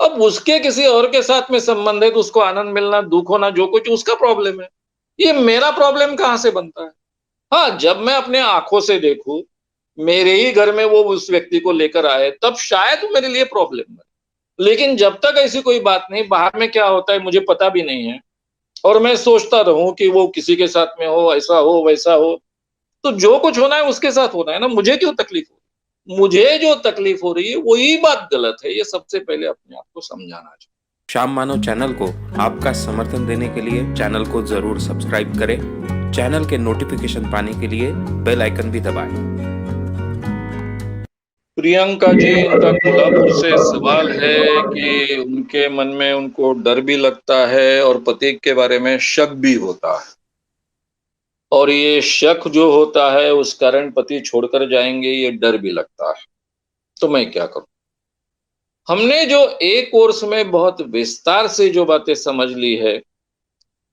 अब उसके किसी और के साथ में संबंध है तो उसको आनंद मिलना, दुख होना, जो कुछ उसका प्रॉब्लम है। ये मेरा प्रॉब्लम कहाँ से बनता है? हाँ, जब मैं अपने आंखों से देखूं, मेरे ही घर में वो उस व्यक्ति को लेकर आए, तब शायद वो मेरे लिए प्रॉब्लम है। लेकिन जब तक ऐसी कोई बात नहीं, बाहर में क्या होता है मुझे पता भी नहीं है, और मैं सोचता रहूं कि वो किसी के साथ में हो, ऐसा हो, वैसा हो, तो जो कुछ होना है उसके साथ होना है ना, मुझे क्यों तकलीफ हो रही है? मुझे जो तकलीफ हो रही है वही बात गलत है। ये सबसे पहले अपने आप को समझाना चाहिए। श्याम मानव चैनल को आपका समर्थन देने के लिए चैनल को जरूर सब्सक्राइब करें। चैनल के नोटिफिकेशन पाने के लिए बेल आइकन भी दबाएं। प्रियंका जी, इनका कोल्हापुर से सवाल है कि उनके मन में उनको डर भी लगता है और पति के बारे में शक भी होता है, और ये शक जो होता है उस कारण पति छोड़कर जाएंगे, ये डर भी लगता है। तो मैं क्या करूं? हमने जो एक कोर्स में बहुत विस्तार से जो बातें समझ ली है,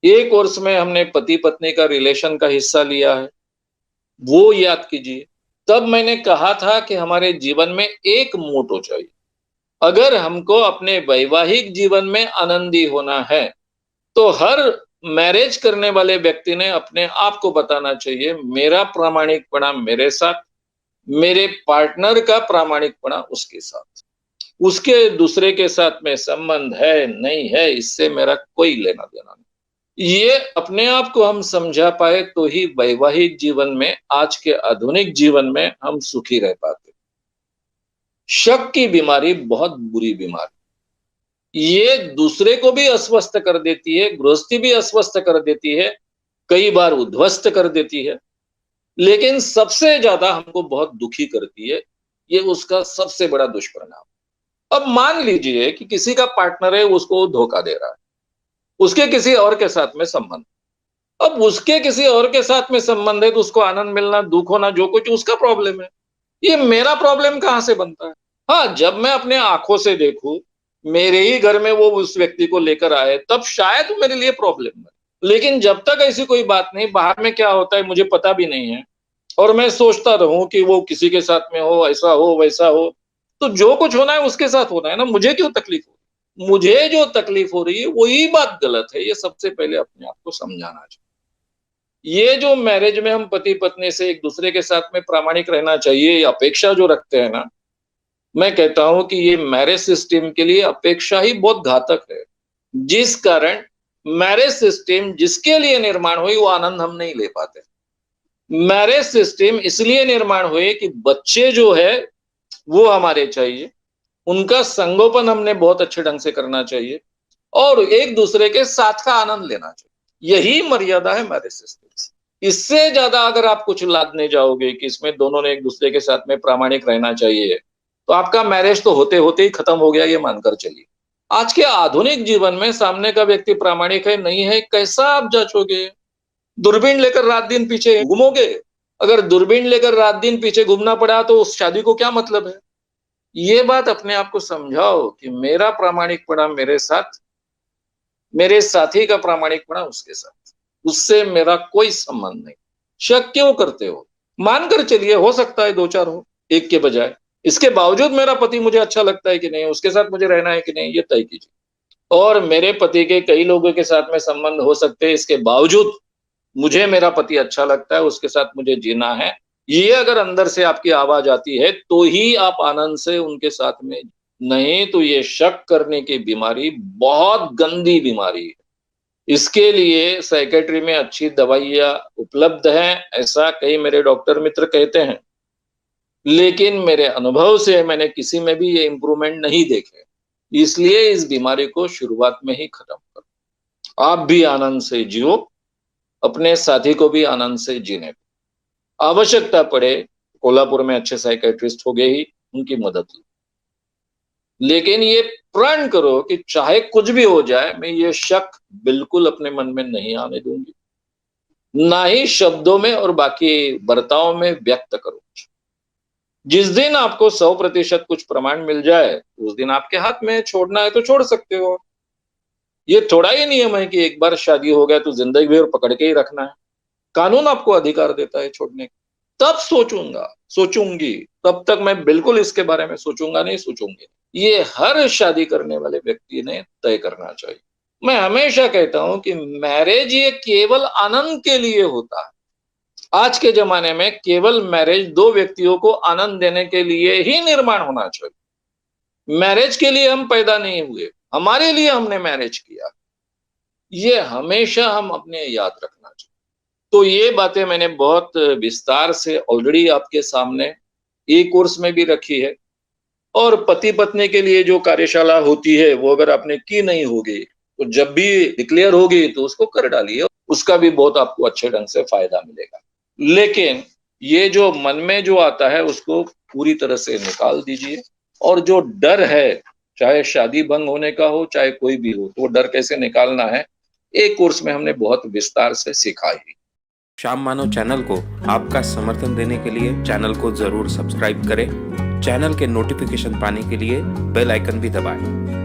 एक कोर्स में हमने पति पत्नी का रिलेशन का हिस्सा लिया है, वो याद कीजिए। तब मैंने कहा था कि हमारे जीवन में एक मोटो चाहिए। अगर हमको अपने वैवाहिक जीवन में आनंदी होना है तो हर मैरिज करने वाले व्यक्ति ने अपने आप को बताना चाहिए, मेरा प्रामाणिकपना मेरे साथ, मेरे पार्टनर का प्रामाणिकपना उसके साथ, उसके दूसरे के साथ में संबंध है नहीं है इससे मेरा कोई लेना देना नहीं। ये अपने आप को हम समझा पाए तो ही वैवाहिक जीवन में, आज के आधुनिक जीवन में हम सुखी रह पाते। शक की बीमारी बहुत बुरी बीमारी, ये दूसरे को भी अस्वस्थ कर देती है, गृहस्थी भी अस्वस्थ कर देती है, कई बार उद्ध्वस्त कर देती है, लेकिन सबसे ज्यादा हमको बहुत दुखी करती है। ये उसका सबसे बड़ा दुष्परिणाम। अब मान लीजिए कि किसी का पार्टनर है, उसको धोखा दे रहा है, उसके किसी और के साथ में संबंध, अब उसके किसी और के साथ में संबंध है तो उसको आनंद मिलना, दुख होना, जो कुछ उसका प्रॉब्लम है। ये मेरा प्रॉब्लम कहां से बनता है? हाँ, जब मैं अपने आंखों से देखूं, मेरे ही घर में वो उस व्यक्ति को लेकर आए, तब शायद वो मेरे लिए प्रॉब्लम है। लेकिन जब तक ऐसी कोई बात नहीं, बाहर में क्या होता है मुझे पता भी नहीं है, और मैं सोचता रहूं कि वो किसी के साथ में हो, ऐसा हो, वैसा हो, तो जो कुछ होना है उसके साथ होना है ना, मुझे क्यों तकलीफ हो रही है? मुझे जो तकलीफ हो रही है वही बात गलत है। ये सबसे पहले अपने आप को समझाना चाहिए। ये जो मैरिज में हम पति पत्नी से एक दूसरे के साथ में प्रामाणिक रहना चाहिए, ये अपेक्षा जो रखते हैं ना, मैं कहता हूं कि ये मैरिज सिस्टम के लिए अपेक्षा ही बहुत घातक है। जिस कारण मैरिज सिस्टम जिसके लिए निर्माण हुई वो आनंद हम नहीं ले पाते। मैरिज सिस्टम इसलिए निर्माण हुए कि बच्चे जो है वो हमारे चाहिए, उनका संगोपन हमने बहुत अच्छे ढंग से करना चाहिए, और एक दूसरे के साथ का आनंद लेना चाहिए। यही मर्यादा है मैरिज सिस्टम। इससे ज्यादा अगर आप कुछ लादने जाओगे कि इसमें दोनों ने एक दूसरे के साथ में प्रामाणिक रहना चाहिए, तो आपका मैरिज तो होते होते ही खत्म हो गया, ये मानकर चलिए। आज के आधुनिक जीवन में सामने का व्यक्ति प्रामाणिक है नहीं है, कैसा आप जांचोगे? दूरबीन लेकर रात दिन पीछे घूमोगे? अगर दूरबीन लेकर रात दिन पीछे घूमना पड़ा तो उस शादी को क्या मतलब है? ये बात अपने आप को समझाओ कि मेरा प्रामाणिकपना मेरे साथ, मेरे साथी का प्रामाणिकपना उसके साथ, उससे मेरा कोई संबंध नहीं। शक क्यों करते हो? मानकर चलिए हो सकता है दो चार हो एक के बजाय, इसके बावजूद मेरा पति मुझे अच्छा लगता है कि नहीं, उसके साथ मुझे रहना है कि नहीं, ये तय कीजिए। और मेरे पति के कई लोगों के साथ में संबंध हो सकते हैं, इसके बावजूद मुझे मेरा पति अच्छा लगता है, उसके साथ मुझे जीना है, ये अगर अंदर से आपकी आवाज आती है तो ही आप आनंद से उनके साथ में, नहीं तो ये शक करने की बीमारी बहुत गंदी बीमारी है। इसके लिए साइकेट्री में अच्छी दवाइयां उपलब्ध हैं, ऐसा कई मेरे डॉक्टर मित्र कहते हैं, लेकिन मेरे अनुभव से मैंने किसी में भी ये इंप्रूवमेंट नहीं देखे। इसलिए इस बीमारी को शुरुआत में ही खत्म करो। आप भी आनंद से जियो, अपने साथी को भी आनंद से जीने दो। आवश्यकता पड़े कोल्हापुर में अच्छे साइकेट्रिस्ट हो गए ही उनकी मदद लो, लेकिन ये प्रण करो कि चाहे कुछ भी हो जाए मैं ये शक बिल्कुल अपने मन में नहीं आने दूंगी, ना ही शब्दों में और बाकी बर्ताव में व्यक्त करूंगी। जिस दिन आपको 100% कुछ प्रमाण मिल जाए उस दिन आपके हाथ में, छोड़ना है तो छोड़ सकते हो। ये थोड़ा ही नियम है कि एक बार शादी हो गया तो जिंदगी भर पकड़ के ही रखना है। कानून आपको अधिकार देता है छोड़ने का। तब सोचूंगा, सोचूंगी, तब तक मैं बिल्कुल इसके बारे में सोचूंगा नहीं, सोचूंगी। ये हर शादी करने वाले व्यक्ति ने तय करना चाहिए। मैं हमेशा कहता हूं कि मैरिज ये केवल आनंद के लिए होता है। आज के जमाने में केवल मैरिज दो व्यक्तियों को आनंद देने के लिए ही निर्माण होना चाहिए। मैरिज के लिए हम पैदा नहीं हुए, हमारे लिए हमने मैरिज किया। ये हमेशा हम अपने याद रखना चाहिए। तो ये बातें मैंने बहुत विस्तार से ऑलरेडी आपके सामने ई कोर्स में भी रखी है, और पति पत्नी के लिए जो कार्यशाला होती है वो अगर आपने की नहीं होगी तो जब भी डिक्लेयर होगी तो उसको कर डालिए, उसका भी बहुत आपको अच्छे ढंग से फायदा मिलेगा। लेकिन ये जो मन में जो आता है उसको पूरी तरह से निकाल दीजिए, और जो डर है, चाहे शादी भंग होने का हो चाहे कोई भी हो, तो वो डर कैसे निकालना है एक कोर्स में हमने बहुत विस्तार से सिखा ही। श्याम मानव चैनल को आपका समर्थन देने के लिए चैनल को जरूर सब्सक्राइब करें। चैनल के नोटिफिकेशन पाने के लिए बेल आइकन भी दबाएं।